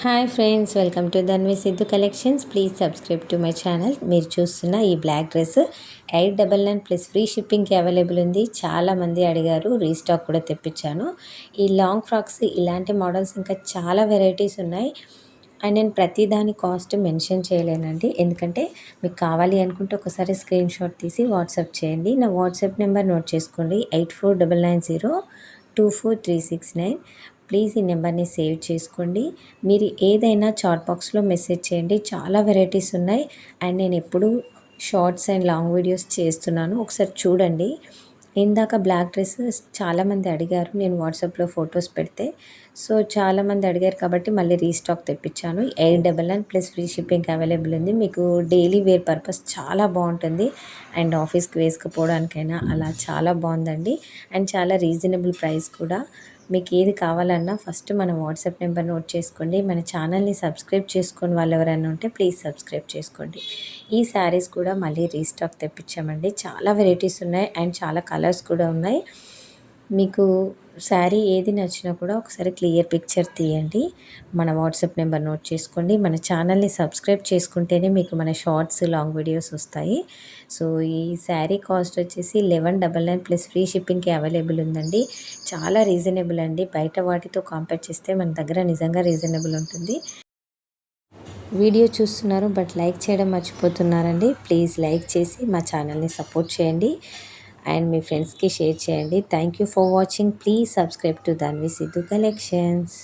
Hi friends, welcome to Dhanvi Siddhu collections. Please subscribe to my channel. మీరు చూస్తున్న ఈ black dress 899 plus free షిప్పింగ్కి available ఉంది. చాలామంది అడిగారు, రీస్టాక్ కూడా తెప్పించాను. ఈ లాంగ్ ఫ్రాక్స్ ఇలాంటి మోడల్స్ ఇంకా చాలా వెరైటీస్ ఉన్నాయి. అండ్ నేను ప్రతి దాని కాస్ట్ మెన్షన్ చేయలేనండి, ఎందుకంటే మీకు కావాలి అనుకుంటే ఒకసారి స్క్రీన్ షాట్ తీసి వాట్సాప్ చేయండి. నా వాట్సాప్ నెంబర్ నోట్ చేసుకోండి, 8499024369. ప్లీజ్ ఈ నెంబర్ని సేవ్ చేసుకోండి. మీరు ఏదైనా చాట్ బాక్స్లో మెసేజ్ చేయండి, చాలా వెరైటీస్ ఉన్నాయి. అండ్ నేను ఎప్పుడు షార్ట్స్ అండ్ లాంగ్ వీడియోస్ చేస్తున్నాను, ఒకసారి చూడండి. ఇందాక బ్లాక్ డ్రెస్ చాలామంది అడిగారు, నేను వాట్సాప్లో ఫొటోస్ పెడితే. సో చాలామంది అడిగారు కాబట్టి మళ్ళీ రీస్టాక్ తెప్పించాను. 899 ప్లస్ ఫ్రీ షిప్పింగ్ అవైలబుల్ ఉంది. మీకు డైలీ వేర్ పర్పస్ చాలా బాగుంటుంది. అండ్ ఆఫీస్కి వేసుకుపోవడానికైనా అలా చాలా బాగుందండి. అండ్ చాలా రీజనబుల్ ప్రైస్ కూడా. మీకు ఏది కావాలన్నా ఫస్ట్ మన వాట్సాప్ నెంబర్ నోట్ చేసుకోండి. మన ఛానల్ని సబ్స్క్రైబ్ చేసుకొని వాళ్ళు ఎవరైనా ఉంటే ప్లీజ్ సబ్స్క్రైబ్ చేసుకోండి. ఈ శారీస్ కూడా మళ్ళీ రీస్టాక్ తెప్పించామండి. చాలా వెరైటీస్ ఉన్నాయి అండ్ చాలా కలర్స్ కూడా ఉన్నాయి. మీకు శారీ ఏది నచ్చినా కూడా ఒకసారి క్లియర్ పిక్చర్ తీయండి. మన వాట్సాప్ నెంబర్ నోట్ చేసుకోండి. మన ఛానల్ని సబ్స్క్రైబ్ చేసుకుంటేనే మీకు మన షార్ట్స్, లాంగ్ వీడియోస్ వస్తాయి. సో ఈ శారీ కాస్ట్ వచ్చేసి 1199 ప్లస్ ఫ్రీ షిప్పింగ్కి అవైలబుల్ ఉందండి. చాలా రీజనబుల్ అండి. బయట వాటితో కంపేర్ చేస్తే మన దగ్గర నిజంగా రీజనబుల్ ఉంటుంది. వీడియో చూస్తున్నారు బట్ లైక్ చేయడం మర్చిపోతున్నారండి. ప్లీజ్ లైక్ చేసి మా ఛానల్ని సపోర్ట్ చేయండి అండ్ మీ ఫ్రెండ్స్కి షేర్ చేయండి. Thank you for watching. Please subscribe to Dhanvi Siddhu collections.